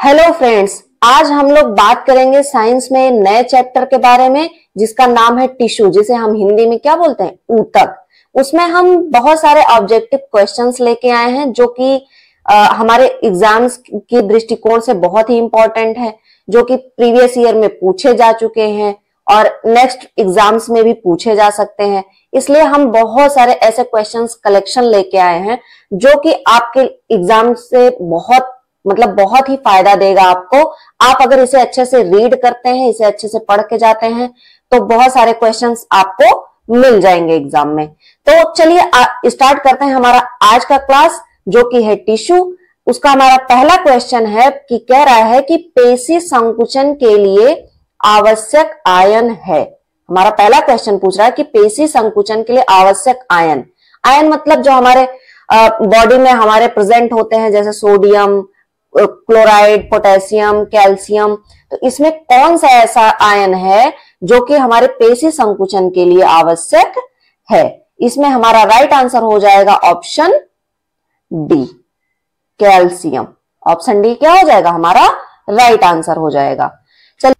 Hello friends, आज हम लोग बात करेंगे साइंस में नए चैप्टर के बारे में जिसका नाम है टिश्यू, जिसे हम हिंदी में क्या बोलते हैं, ऊतक। उसमें हम बहुत सारे ऑब्जेक्टिव क्वेश्चंस लेके आए हैं जो कि हमारे एग्जाम्स के दृष्टिकोण से बहुत ही इंपॉर्टेंट है, जो कि प्रीवियस ईयर में पूछे जा चुके हैं और नेक्स्ट एग्जाम्स में भी पूछे जा सकते हैं। इसलिए हम बहुत सारे ऐसे क्वेश्चंस कलेक्शन लेके आए हैं जो कि आपके एग्जाम से बहुत ही फायदा देगा आपको। आप अगर इसे अच्छे से रीड करते हैं, इसे अच्छे से पढ़ के जाते हैं तो बहुत सारे क्वेश्चंस आपको मिल जाएंगे एग्जाम में। तो चलिए स्टार्ट करते हैं हमारा आज का क्लास, जो कि है टिश्यू। उसका हमारा पहला क्वेश्चन है कि कह रहा है कि पेशी संकुचन के लिए आवश्यक आयन है। हमारा पहला क्वेश्चन पूछ रहा है कि पेशी संकुचन के लिए आवश्यक आयन। आयन मतलब जो हमारे बॉडी में हमारे प्रेजेंट होते हैं, जैसे सोडियम, क्लोराइड, पोटेशियम, कैल्शियम। तो इसमें कौन सा ऐसा आयन है जो कि हमारे पेशी संकुचन के लिए आवश्यक है? इसमें हमारा राइट आंसर हो जाएगा option D, calcium. Option D क्या हो जाएगा, हमारा राइट आंसर हो जाएगा। चलिए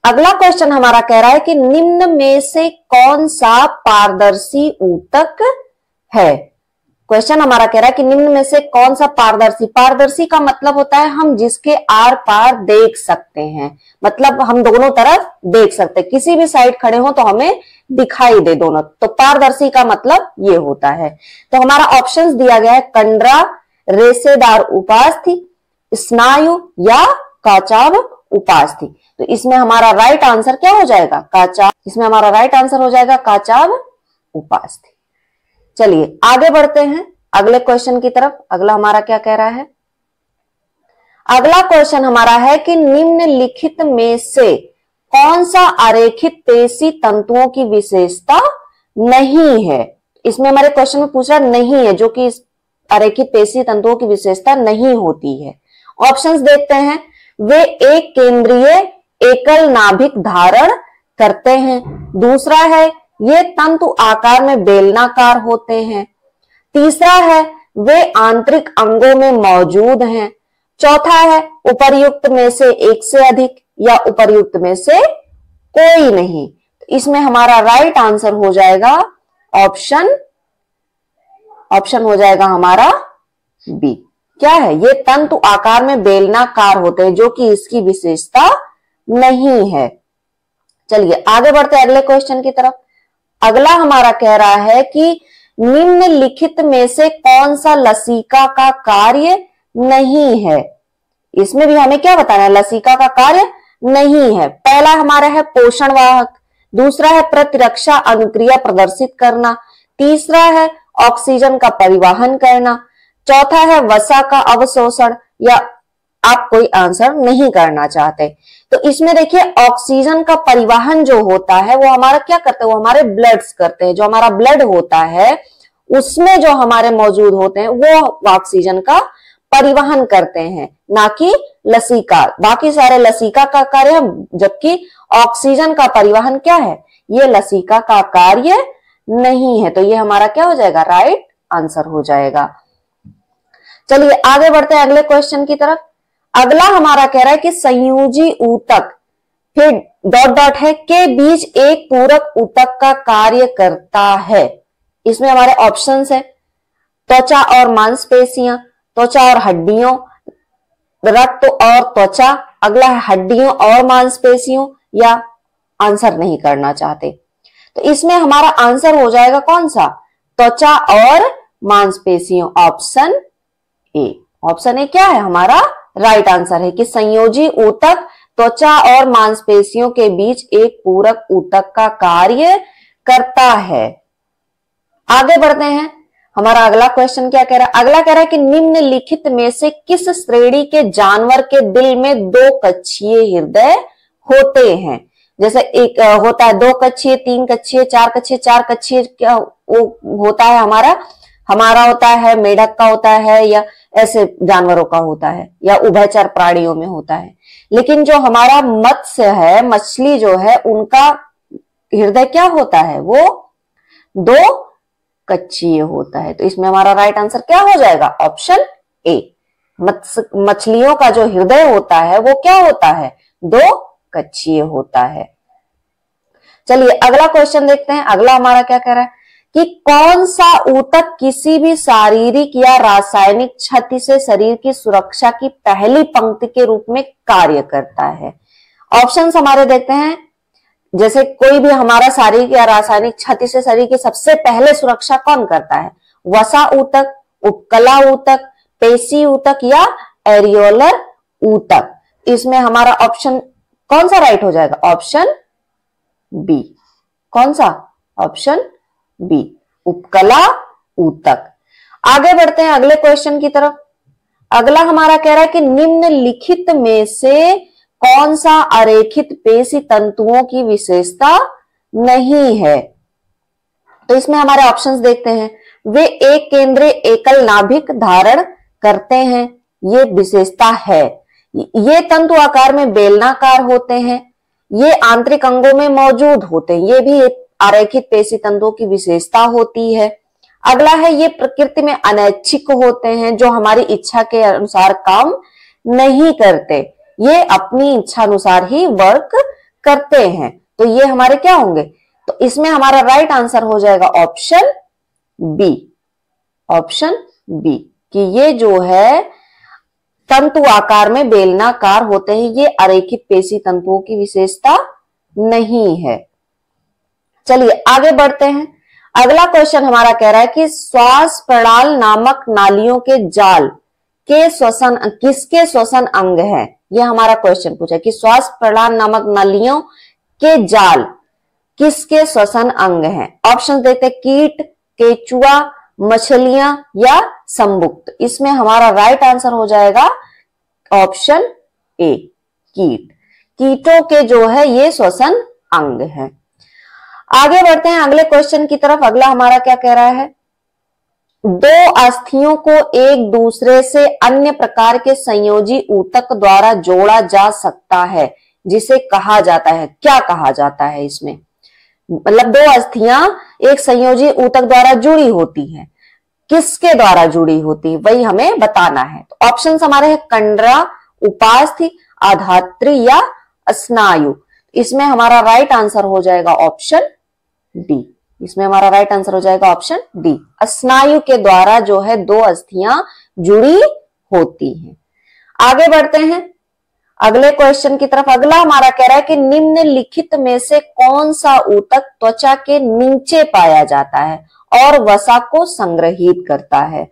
अगला क्वेश्चन हमारा कह रहा है कि निम्न में से कौन सा पारदर्शी ऊतक है। क्वेश्चन हमारा कह रहा है कि निम्न में से कौन सा पारदर्शी। पारदर्शी का मतलब होता है हम जिसके आर पार देख सकते हैं, मतलब हम दोनों तरफ देख सकते हैं, किसी भी साइड खड़े हो तो हमें दिखाई दे दोनों। तो पारदर्शी का मतलब ये होता है। तो हमारा ऑप्शंस दिया गया है कंडरा, रेशेदार उपास्थि, स्नायु या काचाभ उपास्थि। तो इसमें हमारा राइट आंसर क्या हो जाएगा, काचाभ। इसमें हमारा राइट आंसर हो जाएगा काचाभ उपास्थि। चलिए आगे बढ़ते हैं अगले क्वेश्चन की तरफ। अगला हमारा क्या कह रहा है, अगला क्वेश्चन हमारा है कि निम्नलिखित में से कौन सा अरेखित पेशी तंतुओं की विशेषता नहीं है। इसमें हमारे क्वेश्चन में पूछ रहा नहीं है, जो कि अरेखित पेशी तंतुओं की विशेषता नहीं होती है। ऑप्शंस देखते हैं। वे एक केंद्रीय एकल नाभिक धारण करते हैं। दूसरा है ये तंतु आकार में बेलनाकार होते हैं। तीसरा है वे आंतरिक अंगों में मौजूद हैं। चौथा है उपर्युक्त में से एक से अधिक या उपर्युक्त में से कोई नहीं। इसमें हमारा राइट आंसर हो जाएगा ऑप्शन हो जाएगा हमारा बी। क्या है, ये तंतु आकार में बेलनाकार होते हैं, जो कि इसकी विशेषता नहीं है। चलिए आगे बढ़ते हैं अगले क्वेश्चन की तरफ। अगला हमारा कह रहा है कि निम्नलिखित में से कौन सा लसिका का कार्य नहीं है। इसमें भी हमें क्या बताना है, लसिका का कार्य नहीं है। पहला हमारा है पोषण वाहक, दूसरा है प्रतिरक्षा अनुक्रिया प्रदर्शित करना, तीसरा है ऑक्सीजन का परिवहन करना, चौथा है वसा का अवशोषण, या आप कोई आंसर नहीं करना चाहते। तो इसमें देखिए ऑक्सीजन का परिवहन जो होता है वो हमारा क्या करते हैं, वो हमारे ब्लड्स करते हैं। जो हमारा ब्लड होता है उसमें जो हमारे मौजूद होते हैं वो ऑक्सीजन का परिवहन करते हैं, ना कि लसिका। बाकी सारे लसिका का कार्य है, जबकि ऑक्सीजन का परिवहन क्या है, ये लसिका का कार्य नहीं है। तो ये हमारा क्या हो जाएगा, राइट आंसर हो जाएगा। चलिए आगे बढ़ते हैं अगले क्वेश्चन की तरफ। अगला हमारा कह रहा है कि संयोजी ऊतक, फिर डॉट डॉट है, के बीच एक पूरक ऊतक का कार्य करता है। इसमें हमारे ऑप्शंस है त्वचा और मांसपेशियां, त्वचा और हड्डियों, रक्त और त्वचा, अगला है हड्डियों और मांसपेशियों, या आंसर नहीं करना चाहते। तो इसमें हमारा आंसर हो जाएगा कौन सा, त्वचा और मांसपेशियों। Option A. ऑप्शन ए क्या है, हमारा राइट आंसर है कि संयोजी ऊतक त्वचा और मांसपेशियों के बीच एक पूरक ऊतक का कार्य करता है। आगे बढ़ते हैं। हमारा अगला क्वेश्चन क्या कह रहा है, अगला कह रहा है कि निम्नलिखित में से किस श्रेणी के जानवर के दिल में दो कक्षीय हृदय होते हैं। जैसे एक होता है दो कक्षीय, तीन कक्षीय, चार कक्षीय। चार कक्षीय क्या वो होता है, हमारा होता है, मेढक का होता है, या ऐसे जानवरों का होता है, या उभयचर प्राणियों में होता है। लेकिन जो हमारा मत्स्य है, मछली जो है, उनका हृदय क्या होता है, वो दो कक्षीय होता है। तो इसमें हमारा राइट आंसर क्या हो जाएगा, ऑप्शन ए। मछलियों का जो हृदय होता है वो क्या होता है, दो कक्षीय होता है। चलिए अगला क्वेश्चन देखते हैं। अगला हमारा क्या कह रहा है कि कौन सा ऊतक किसी भी शारीरिक या रासायनिक क्षति से शरीर की सुरक्षा की पहली पंक्ति के रूप में कार्य करता है। ऑप्शंस हमारे देखते हैं। जैसे कोई भी हमारा शारीरिक या रासायनिक क्षति से शरीर की सबसे पहले सुरक्षा कौन करता है, वसा ऊतक, उपकला ऊतक, पेशी ऊतक या एरियोलर ऊतक। इसमें हमारा ऑप्शन कौन सा राइट हो जाएगा, ऑप्शन बी। कौन सा, ऑप्शन बी, उपकला ऊतक। आगे बढ़ते हैं अगले क्वेश्चन की तरफ। अगला हमारा कह रहा है कि निम्नलिखित में से कौन सा अरेखित पेशी तंतुओं की विशेषता नहीं है। तो इसमें हमारे ऑप्शंस देखते हैं। वे एक केंद्रीय एकल नाभिक धारण करते हैं, ये विशेषता है। ये तंतु आकार में बेलनाकार होते हैं, ये आंतरिक अंगों में मौजूद होते हैं, ये भी अरेखित पेशी तंतुओं की विशेषता होती है। अगला है ये प्रकृति में अनैच्छिक होते हैं, जो हमारी इच्छा के अनुसार काम नहीं करते, ये अपनी इच्छा अनुसार ही वर्क करते हैं। तो ये हमारे क्या होंगे, तो इसमें हमारा राइट आंसर हो जाएगा ऑप्शन बी। ऑप्शन बी कि ये जो है तंतु आकार में बेलनाकार होते हैं, ये अरेखित पेशी तंतुओं की विशेषता नहीं है। चलिए आगे बढ़ते हैं। अगला क्वेश्चन हमारा कह रहा है कि श्वास प्रणाल नामक नालियों के जाल के श्वसन किसके श्वसन अंग है। यह हमारा क्वेश्चन पूछा कि श्वास प्रणाल नामक नालियों के जाल किसके श्वसन अंग हैं। ऑप्शन देते हैं कीट, केचुआ, मछलियां या संबुक्त। इसमें हमारा राइट आंसर हो जाएगा ऑप्शन ए, कीट। कीटों के जो है ये श्वसन अंग है। आगे बढ़ते हैं अगले क्वेश्चन की तरफ। अगला हमारा क्या कह रहा है, दो अस्थियों को एक दूसरे से अन्य प्रकार के संयोजी ऊतक द्वारा जोड़ा जा सकता है, जिसे कहा जाता है, क्या कहा जाता है इसमें। मतलब दो अस्थियां एक संयोजी ऊतक द्वारा जुड़ी होती हैं, किसके द्वारा जुड़ी होती है वही हमें बताना है। तो ऑप्शन हमारे हैं कंडरा, उपास्थि, आधात्री या स्नायु। इसमें हमारा राइट आंसर हो जाएगा ऑप्शन डी। इसमें हमारा राइट आंसर हो जाएगा ऑप्शन डी, स्नायु के द्वारा जो है दो अस्थियां जुड़ी होती हैं। आगे बढ़ते हैं अगले क्वेश्चन की तरफ। अगला हमारा कह रहा है कि निम्नलिखित में से कौन सा ऊतक त्वचा के नीचे पाया जाता है और वसा को संग्रहित करता है।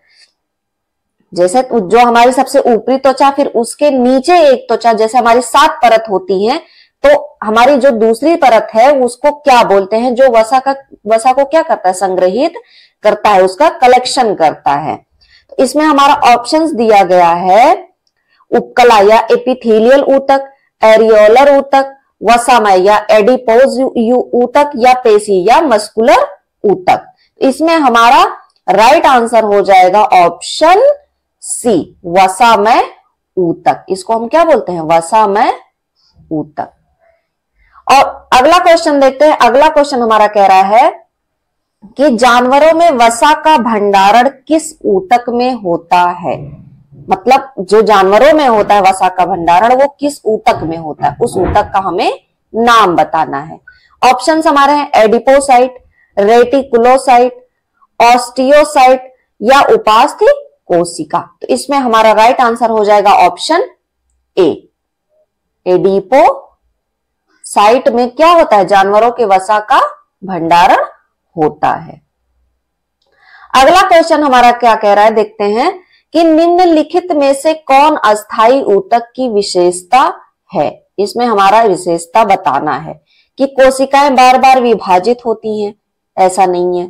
जैसे जो हमारी सबसे ऊपरी त्वचा, फिर उसके नीचे एक त्वचा, जैसे हमारी 7 परत होती है, तो हमारी जो दूसरी परत है उसको क्या बोलते हैं, जो वसा को क्या करता है, संग्रहित करता है, उसका कलेक्शन करता है। तो इसमें हमारा ऑप्शंस दिया गया है उपकला या एपिथेलियल ऊतक, एरियोलर ऊतक, वसामय या एडिपोज ऊतक या पेशी या मस्कुलर ऊतक। इसमें हमारा राइट आंसर हो जाएगा ऑप्शन सी, वसामय ऊतक। इसको हम क्या बोलते हैं, वसामय ऊतक। और अगला क्वेश्चन देखते हैं। अगला क्वेश्चन हमारा कह रहा है कि जानवरों में वसा का भंडारण किस ऊतक में होता है। मतलब जो जानवरों में होता है वसा का भंडारण, वो किस ऊतक में होता है, उस ऊतक का हमें नाम बताना है। ऑप्शंस हमारे हैं एडिपोसाइट, रेटिकुलोसाइट, ऑस्टियोसाइट या उपास्थि कोशिका। तो इसमें हमारा राइट आंसर हो जाएगा ऑप्शन ए, एडिपोसाइट में क्या होता है, जानवरों के वसा का भंडारण होता है। अगला क्वेश्चन हमारा क्या कह रहा है, देखते हैं कि निम्नलिखित में से कौन अस्थायी ऊतक की विशेषता है। इसमें हमारा विशेषता बताना है कि कोशिकाएं बार बार विभाजित होती हैं, ऐसा नहीं है।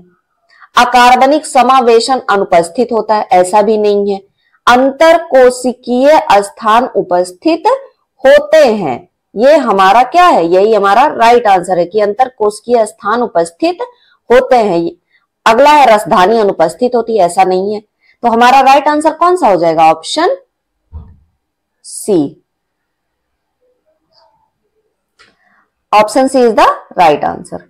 अकार्बनिक समावेशन अनुपस्थित होता है, ऐसा भी नहीं है। अंतर कोशिकीय स्थान उपस्थित होते हैं, ये हमारा क्या है, यही हमारा राइट आंसर है कि अंतर कोशिकीय स्थान उपस्थित होते हैं। अगला है रसधानी अनुपस्थित होती है, ऐसा नहीं है। तो हमारा राइट आंसर कौन सा हो जाएगा, option C. Option C is the right answer.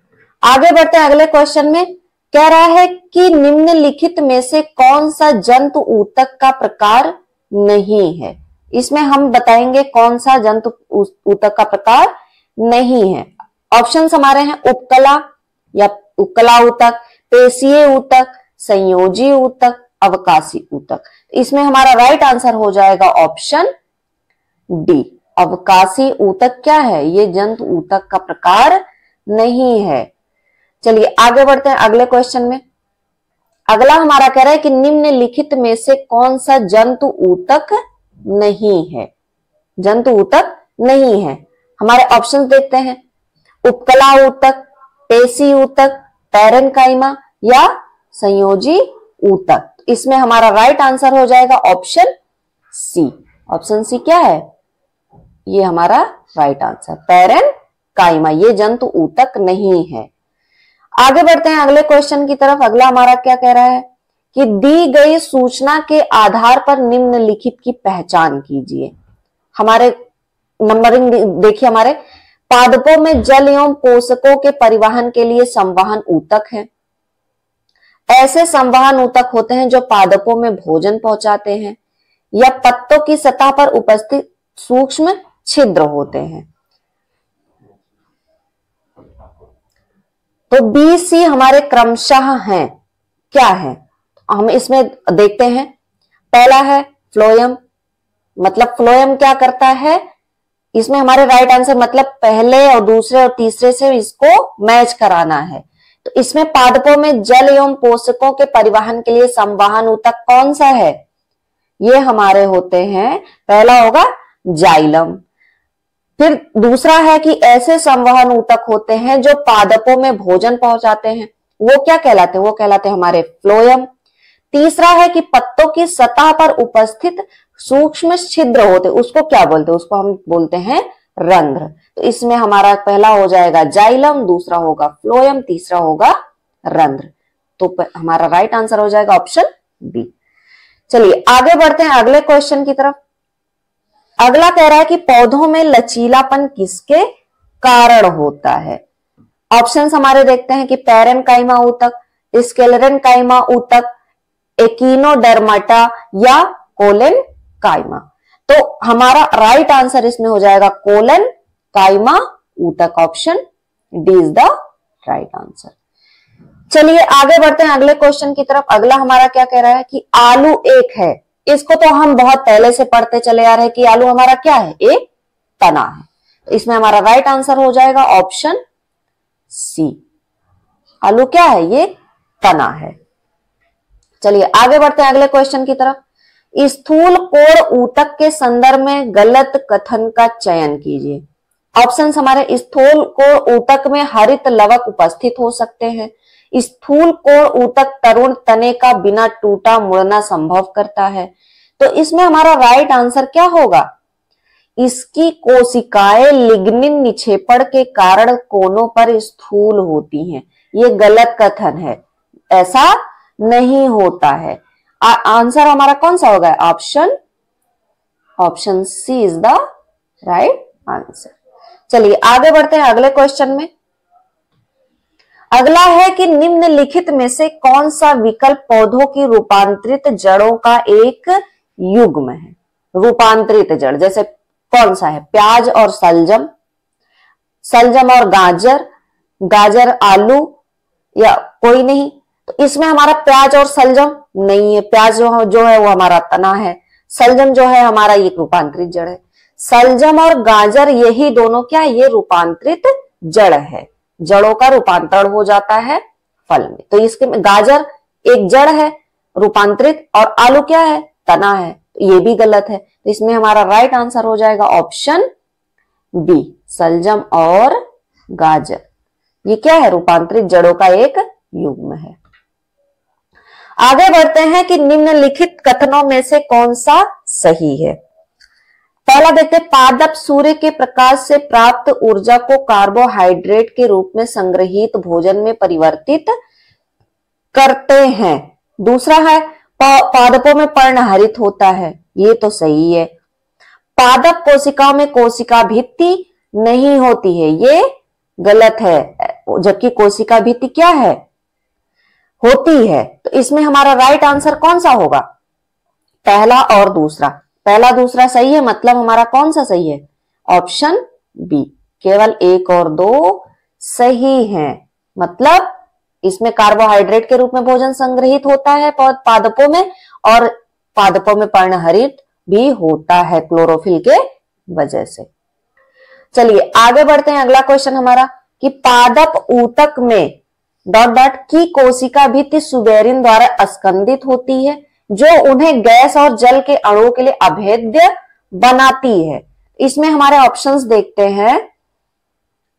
आगे बढ़ते हैं अगले क्वेश्चन में। कह रहा है कि निम्नलिखित में से कौन सा जंतु ऊतक का प्रकार नहीं है। इसमें हम बताएंगे कौन सा जंतु ऊतक का प्रकार नहीं है। ऑप्शंस हमारे हैं उपकला या उपकला ऊतक, पेशीय ऊतक, संयोजी ऊतक, अवकाशी ऊतक। इसमें हमारा राइट आंसर हो जाएगा ऑप्शन डी, अवकाशी ऊतक क्या है, ये जंतु ऊतक का प्रकार नहीं है। चलिए आगे बढ़ते हैं अगले क्वेश्चन में। अगला हमारा कह रहा है कि निम्नलिखित में से कौन सा जंतु ऊतक नहीं है, जंतु ऊतक नहीं है। हमारे ऑप्शंस देखते हैं, उपकला ऊतक, पेशी ऊतक, पैरेन्काइमा या संयोजी ऊतक। इसमें हमारा राइट आंसर हो जाएगा ऑप्शन सी। ऑप्शन सी क्या है, ये हमारा राइट आंसर, पैरेन्काइमा, ये जंतु ऊतक नहीं है। आगे बढ़ते हैं अगले क्वेश्चन की तरफ। अगला हमारा क्या कह रहा है कि दी गई सूचना के आधार पर निम्नलिखित की पहचान कीजिए। हमारे नंबरिंग देखिए, हमारे पादपों में जल एवं पोषकों के परिवहन के लिए संवहन ऊतक है। ऐसे संवहन ऊतक होते हैं जो पादपों में भोजन पहुंचाते हैं या पत्तों की सतह पर उपस्थित सूक्ष्म छिद्र होते हैं। तो बी सी हमारे क्रमशः हैं, क्या है, हम इसमें देखते हैं। पहला है फ्लोएम, मतलब फ्लोएम क्या करता है, इसमें हमारे राइट आंसर मतलब पहले और दूसरे और तीसरे से इसको मैच कराना है। तो इसमें पादपों में जल एवं पोषकों के परिवहन के लिए संवहन ऊतक कौन सा है, ये हमारे होते हैं, पहला होगा जाइलम। फिर दूसरा है कि ऐसे संवहन ऊतक होते हैं जो पादपों में भोजन पहुंचाते हैं, वो क्या कहलाते हैं, वो कहलाते हैं हमारे फ्लोएम। तीसरा है कि पत्तों की सतह पर उपस्थित सूक्ष्म छिद्र होते, उसको क्या बोलते हैं, उसको हम बोलते हैं रंध्र। तो इसमें हमारा पहला हो जाएगा जाइलम, दूसरा होगा फ्लोएम, तीसरा होगा रंध्र। तो हमारा राइट आंसर हो जाएगा ऑप्शन बी। चलिए आगे बढ़ते हैं अगले क्वेश्चन की तरफ। अगला कह रहा है कि पौधों में लचीलापन किसके कारण होता है। ऑप्शंस हमारे देखते हैं कि पैरेन्काइमा ऊतक, स्क्लेरेन्काइमा ऊतक, एकिनोडर्माटा या कोलेनकाइमा। तो हमारा राइट आंसर इसमें हो जाएगा कोलेनकाइमा ऊतक। Option D is the right answer. चलिए आगे बढ़ते हैं अगले क्वेश्चन की तरफ। अगला हमारा क्या कह रहा है कि आलू एक है। इसको तो हम बहुत पहले से पढ़ते चले आ रहे हैं कि आलू हमारा क्या है, एक तना है। तो इसमें हमारा राइट आंसर हो जाएगा ऑप्शन सी, आलू क्या है, ये तना है। चलिए आगे बढ़ते हैं अगले क्वेश्चन की तरफ। स्थूल कोण ऊतक के संदर्भ में गलत कथन का चयन कीजिए। ऑप्शंस हमारे स्थूल कोण ऊतक में हरित लवक उपस्थित हो सकते हैं। स्थूल कोण ऊतक तरुण तने का बिना टूटा मुड़ना संभव करता है। तो इसमें हमारा राइट आंसर क्या होगा, इसकी कोशिकाएं लिग्निन निक्षेपण के कारण कोनों पर स्थूल होती हैं। ये गलत कथन है, ऐसा नहीं होता है। आंसर हमारा कौन सा होगा, option C is the right answer. चलिए आगे बढ़ते हैं अगले क्वेश्चन में। अगला है कि निम्नलिखित में से कौन सा विकल्प पौधों की रूपांतरित जड़ों का एक युग्म है। रूपांतरित जड़ जैसे कौन सा है, प्याज और सलजम, सलजम और गाजर, गाजर आलू या कोई नहीं। तो इसमें हमारा प्याज और सलजम नहीं है। प्याज जो है वो हमारा तना है, सलजम जो है हमारा एक रूपांतरित जड़ है। सलजम और गाजर यही दोनों क्या है, ये रूपांतरित जड़ है, जड़ों का रूपांतरण हो जाता है फल में। तो इसके गाजर एक जड़ है रूपांतरित और आलू क्या है, तना है। तो ये भी गलत है। तो इसमें हमारा राइट आंसर हो जाएगा ऑप्शन बी, सलजम और गाजर ये क्या है, रूपांतरित जड़ों का एक युग्म है। आगे बढ़ते हैं कि निम्नलिखित कथनों में से कौन सा सही है। पहला देखते हैं, पादप सूर्य के प्रकाश से प्राप्त ऊर्जा को कार्बोहाइड्रेट के रूप में संग्रहित भोजन में परिवर्तित करते हैं। दूसरा है, पादपों में पर्णहरित होता है, ये तो सही है। पादप कोशिकाओं में कोशिका भित्ति नहीं होती है, ये गलत है, जबकि कोशिका भित्ति क्या है, होती है। तो इसमें हमारा राइट आंसर कौन सा होगा, पहला और दूसरा, पहला दूसरा सही है, मतलब हमारा कौन सा सही है? Option B. केवल 1 और 2 सही है, मतलब इसमें कार्बोहाइड्रेट के रूप में भोजन संग्रहित होता है पादपों में, और पादपों में पर्णहरित भी होता है क्लोरोफिल के वजह से। चलिए आगे बढ़ते हैं। अगला क्वेश्चन हमारा कि पादप ऊतक में डॉट डॉट की कोशिका भित्ति सुबेरिन द्वारा स्कंदित होती है, जो उन्हें गैस और जल के अणुओं के लिए अभेद्य बनाती है। इसमें हमारे ऑप्शंस देखते हैं,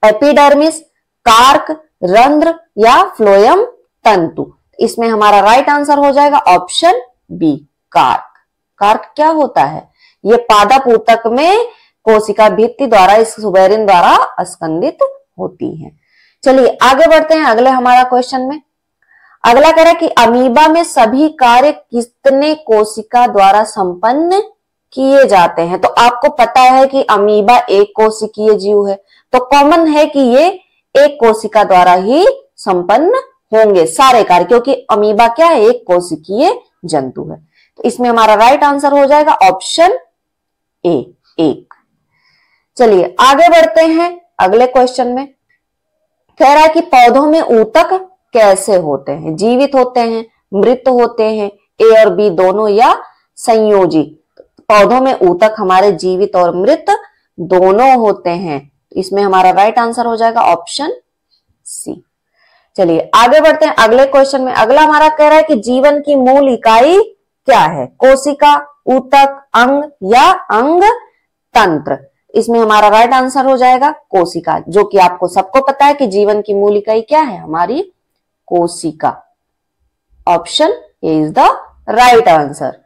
एपिडर्मिस, कार्क, रंध्र या फ्लोएम तंतु। इसमें हमारा राइट आंसर हो जाएगा ऑप्शन बी, कार्क। कार्क क्या होता है? ये पादप ऊतक में कोशिका भित्ति द्वारा, इस सुबेरिन द्वारा स्कंदित होती है। चलिए आगे बढ़ते हैं अगले हमारा क्वेश्चन में। अगला कह रहा है कि अमीबा में सभी कार्य कितने कोशिका द्वारा संपन्न किए जाते हैं? तो आपको पता है कि अमीबा एक कोशिकीय जीव है, तो कॉमन है कि ये एक कोशिका द्वारा ही संपन्न होंगे सारे कार्य, क्योंकि अमीबा क्या है? एक कोशिकीय जंतु है। तो इसमें हमारा राइट आंसर हो जाएगा ऑप्शन ए, 1। चलिए आगे बढ़ते हैं अगले क्वेश्चन में। कह रहा है कि पौधों में ऊतक कैसे होते हैं? जीवित होते हैं, मृत होते हैं, ए और बी दोनों, या संयोजी? पौधों में ऊतक हमारे जीवित और मृत दोनों होते हैं। इसमें हमारा राइट आंसर हो जाएगा ऑप्शन सी। चलिए आगे बढ़ते हैं अगले क्वेश्चन में। अगला हमारा कह रहा है कि जीवन की मूल इकाई क्या है? कोशिका, ऊतक, अंग या अंग तंत्र? इसमें हमारा राइट आंसर हो जाएगा कोशिका, जो कि आपको सबको पता है कि जीवन की मूल इकाई क्या है? हमारी कोशिका। Option A is the right answer.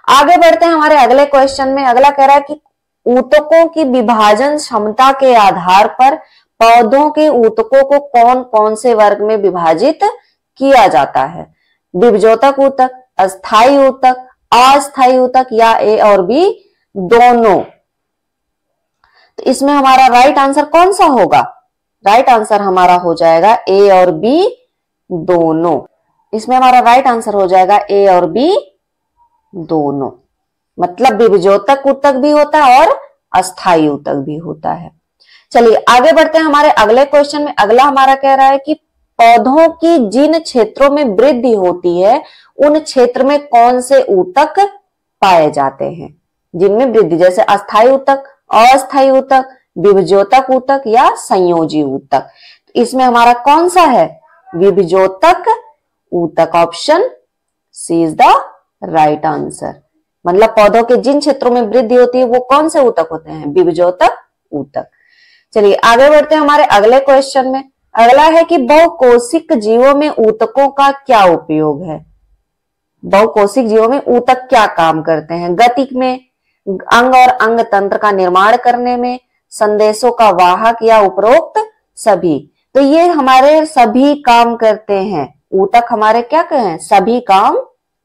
आगे बढ़ते हैं हमारे अगले क्वेश्चन में। अगला कह रहा है कि ऊतकों की विभाजन क्षमता के आधार पर पौधों के ऊतकों को कौन कौन से वर्ग में विभाजित किया जाता है? विभजोतक ऊतक, अस्थायी ऊतक, अस्थायी ऊतक या ए और बी दोनों? तो इसमें हमारा राइट आंसर कौन सा होगा? राइट आंसर हमारा हो जाएगा ए और बी दोनों। इसमें हमारा राइट आंसर हो जाएगा ए और बी दोनों, मतलब विभजोतक ऊतक भी होता है और अस्थायी ऊतक भी होता है। चलिए आगे बढ़ते हैं हमारे अगले क्वेश्चन में। अगला हमारा कह रहा है कि पौधों की जिन क्षेत्रों में वृद्धि होती है, उन क्षेत्र में कौन से ऊतक पाए जाते हैं? जिनमें वृद्धि, जैसे अस्थायी ऊतक, अस्थायी ऊतक, विभजोतक ऊतक या संयोजी ऊतक? इसमें हमारा कौन सा है? विभजोतक ऊतक। Option C is the right answer. मतलब पौधों के जिन क्षेत्रों में वृद्धि होती है वो कौन से ऊतक होते हैं? विभजोतक ऊतक। चलिए आगे बढ़ते हैं हमारे अगले क्वेश्चन में। अगला है कि बहुकोशिक जीवों में ऊतकों का क्या उपयोग है? बहुकोशिक जीवों में ऊतक क्या काम करते हैं? गति में, अंग और अंग तंत्र का निर्माण करने में, संदेशों का वाहक या उपरोक्त सभी? तो ये हमारे सभी काम करते हैं। ऊतक हमारे क्या कहें? सभी काम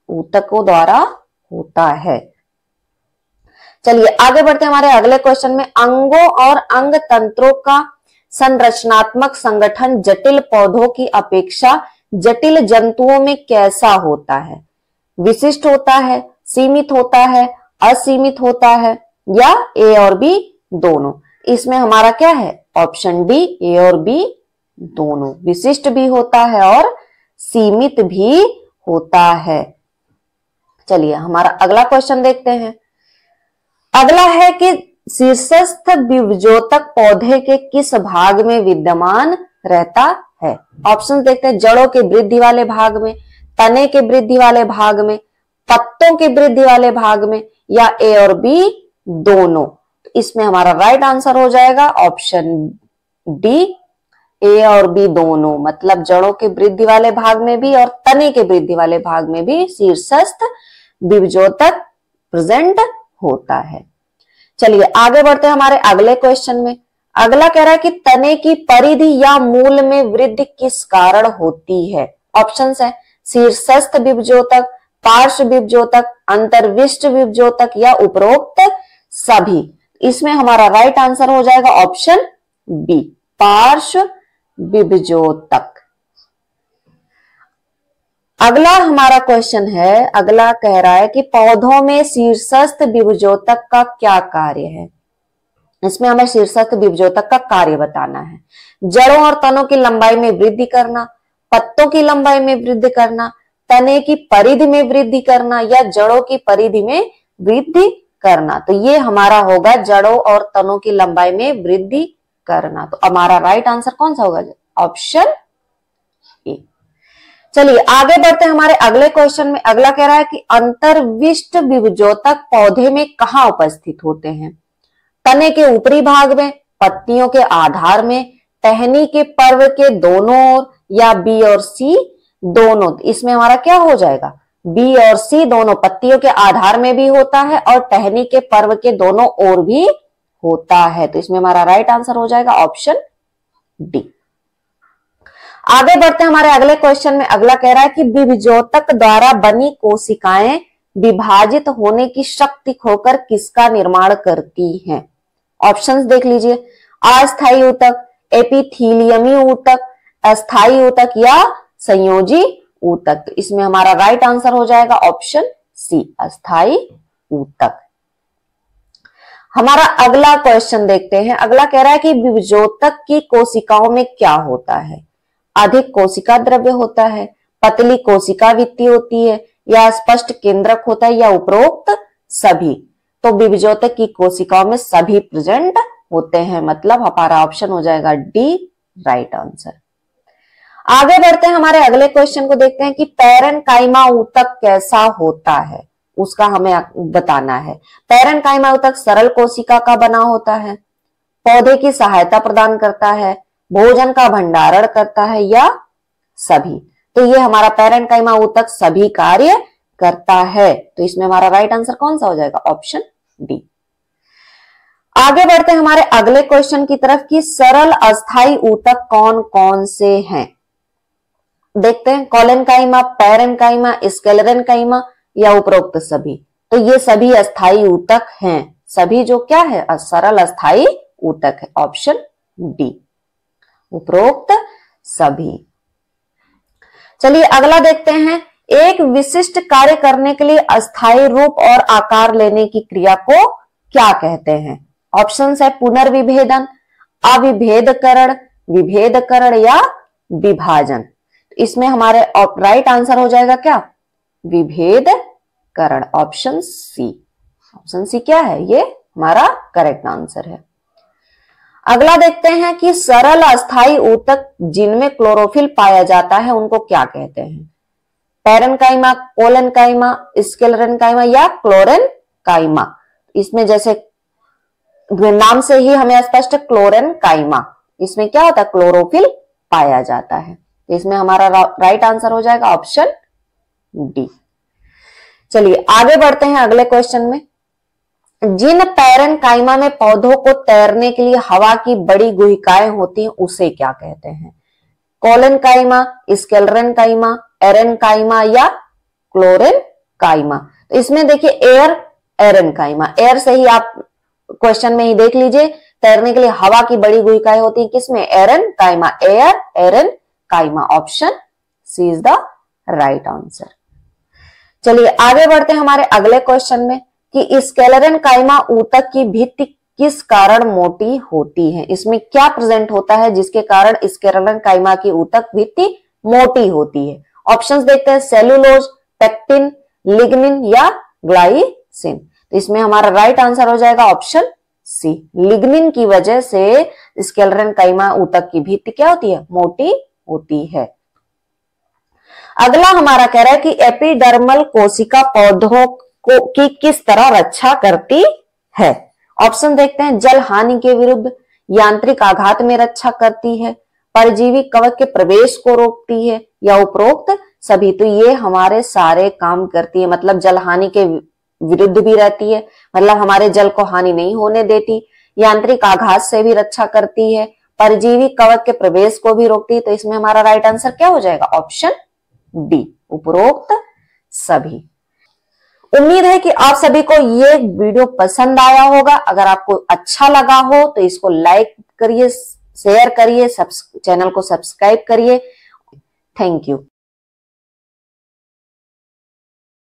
ऊतकों द्वारा होता है। चलिए आगे बढ़ते हैं हमारे अगले क्वेश्चन में। अंगों और अंग तंत्रों का संरचनात्मक संगठन जटिल पौधों की अपेक्षा जटिल जंतुओं में कैसा होता है? विशिष्ट होता है, सीमित होता है, असीमित होता है या ए और बी दोनों? इसमें हमारा क्या है? ऑप्शन डी, ए और बी दोनों। विशिष्ट भी होता है और सीमित भी होता है। चलिए हमारा अगला क्वेश्चन देखते हैं। अगला है कि शीर्षस्थ विभजोतक पौधे के किस भाग में विद्यमान रहता है? ऑप्शन देखते हैं, जड़ों के वृद्धि वाले भाग में, तने के वृद्धि वाले भाग में, पत्तों के वृद्धि वाले भाग में या ए और बी दोनों? तो इसमें हमारा राइट आंसर हो जाएगा ऑप्शन डी, ए और बी दोनों। मतलब जड़ों के वृद्धि वाले भाग में भी और तने के वृद्धि वाले भाग में भी शीर्षस्थ विभजोतक प्रेजेंट होता है। चलिए आगे बढ़ते हैं हमारे अगले क्वेश्चन में। अगला कह रहा है कि तने की परिधि या मूल में वृद्धि किस कारण होती है? ऑप्शंस है, शीर्षस्थ विभजोतक, पार्श्व विभजोतक, अंतर्विष्ट विभजोतक या उपरोक्त सभी? इसमें हमारा राइट आंसर हो जाएगा ऑप्शन बी, पार्श्व विभजोतक। अगला हमारा क्वेश्चन है, अगला कह रहा है कि पौधों में शीर्षस्थ विभजोतक का क्या कार्य है। इसमें हमें शीर्षस्थ विभजोतक का कार्य बताना है। जड़ों और तनों की लंबाई में वृद्धि करना, पत्तों की लंबाई में वृद्धि करना, तने की परिधि में वृद्धि करना या जड़ों की परिधि में वृद्धि करना। तो ये हमारा होगा जड़ों और तनों की लंबाई में वृद्धि करना। तो हमारा राइट आंसर कौन सा होगा? Option A. चलिए आगे बढ़ते हैं हमारे अगले क्वेश्चन में। अगला कह रहा है कि अंतर्विष्ट विभजोतक पौधे में कहाँ उपस्थित होते हैं? तने के ऊपरी भाग में, पत्तियों के आधार में, टहनी के पर्व के दोनों ओर या बी और सी दोनों। इसमें हमारा क्या हो जाएगा? बी और सी दोनों। पत्तियों के आधार में भी होता है और टहनी के पर्व के दोनों ओर भी होता है। तो इसमें हमारा राइट आंसर हो जाएगा ऑप्शन डी। आगे बढ़ते हैं हमारे अगले क्वेश्चन में। अगला कह रहा है कि विभजोतक द्वारा बनी कोशिकाएं विभाजित होने की शक्ति खोकर किसका निर्माण करती हैं? ऑप्शंस देख लीजिए। अस्थायी ऊतक, एपिथीलियमी ऊतक, अस्थायी ऊतक या संयोजी ऊतक। तो इसमें हमारा राइट आंसर हो जाएगा ऑप्शन सी, अस्थायी ऊतक। हमारा अगला क्वेश्चन देखते हैं। अगला कह रहा है कि विभजोतक की कोशिकाओं में क्या होता है? अधिक कोशिका द्रव्य होता है, पतली कोशिका भित्ति होती है या स्पष्ट केंद्रक होता है या उपरोक्त सभी। तो विभजोतक की कोशिकाओं में सभी प्रेजेंट होते हैं, मतलब हमारा ऑप्शन हो जाएगा डी, राइट आंसर। आगे बढ़ते हैं हमारे अगले क्वेश्चन को देखते हैं कि पैरेन्काइमा ऊतक कैसा होता है, उसका हमें बताना है। पैरेन्काइमा ऊतक सरल कोशिका का बना होता है, पौधे की सहायता प्रदान करता है, भोजन का भंडारण करता है या सभी। तो ये हमारा पैरेन्काइमा ऊतक सभी कार्य करता है। तो इसमें हमारा राइट आंसर कौन सा हो जाएगा? Option D. आगे बढ़ते हैं हमारे अगले क्वेश्चन की तरफ कि सरल अस्थायी ऊतक कौन कौन से हैं। देखते हैं, कोलेनकाइमा, पैरेन्काइमा, स्क्लेरेन्काइमा या उपरोक्त सभी। तो ये सभी अस्थायी ऊतक हैं। सभी जो क्या है? सरल अस्थायी ऊतक है, ऑप्शन डी, उपरोक्त सभी। चलिए अगला देखते हैं। एक विशिष्ट कार्य करने के लिए अस्थायी रूप और आकार लेने की क्रिया को क्या कहते हैं? ऑप्शंस है पुनर्विभेदन, अविभेदकरण, विभेदकरण या विभाजन। इसमें हमारे राइट आंसर हो जाएगा क्या? विभेदकरण, ऑप्शन सी। ऑप्शन सी क्या है? ये हमारा करेक्ट आंसर है। अगला देखते हैं कि सरल अस्थायी ऊतक जिनमें क्लोरोफिल पाया जाता है उनको क्या कहते हैं? पैरेन्काइमा, कोलेनकाइमा, स्क्लेरेन्काइमा या क्लोरेन्काइमा। इसमें जैसे नाम से ही हमें स्पष्ट क्लोरेन्काइमा, इसमें क्या होता है? क्लोरोफिल पाया जाता है। तो इसमें हमारा राइट आंसर हो जाएगा ऑप्शन डी। चलिए आगे बढ़ते हैं अगले क्वेश्चन में। जिन पैरेन्काइमा में पौधों को तैरने के लिए हवा की बड़ी गुहिकाएं होती हैं उसे क्या कहते हैं? कोलेनकाइमा, स्क्लेरेन्काइमा, एरेन्काइमा या क्लोरेन्काइमा। तो इसमें देखिए एयर, एरेन्काइमा। एयर से ही आप क्वेश्चन में ही देख लीजिए, तैरने के लिए हवा की बड़ी गुहिकाएं होती है किसमें? Aerenchyma, air, aerenchyma. Option C is the right answer. चलिए आगे बढ़ते हैं हमारे अगले क्वेश्चन में कि स्क्लेरेन्काइमा ऊतक की भित्ति किस कारण मोटी होती है? इसमें क्या प्रेजेंट होता है जिसके कारण स्क्लेरेन्काइमा की ऊतक भित्ति मोटी होती है? ऑप्शंस देखते हैं, सेलुलोज, पेक्टिन, लिग्निन या ग्लाइसिन। तो इसमें हमारा राइट आंसर हो जाएगा ऑप्शन सी, लिग्निन की वजह से स्क्लेरेन्काइमा ऊतक की भित्ति क्या होती है? मोटी होती है। अगला हमारा कह रहा है कि एपिडर्मल कोशिका पौधों की किस तरह रक्षा करती है? ऑप्शन देखते हैं, जल हानि के विरुद्ध, यांत्रिक आघात में रक्षा करती है, परजीवी कवक के प्रवेश को रोकती है या उपरोक्त सभी। तो ये हमारे सारे काम करती है, मतलब जल हानि के विरुद्ध भी रहती है, मतलब हमारे जल को हानि नहीं होने देती, यांत्रिक आघात से भी रक्षा करती है, परजीवी कवक के प्रवेश को भी रोकती है। तो इसमें हमारा राइट आंसर क्या हो जाएगा? ऑप्शन डी, उपरोक्त सभी। उम्मीद है कि आप सभी को ये वीडियो पसंद आया होगा। अगर आपको अच्छा लगा हो तो इसको लाइक करिए, शेयर करिए, चैनल को सब्सक्राइब करिए। Thank you.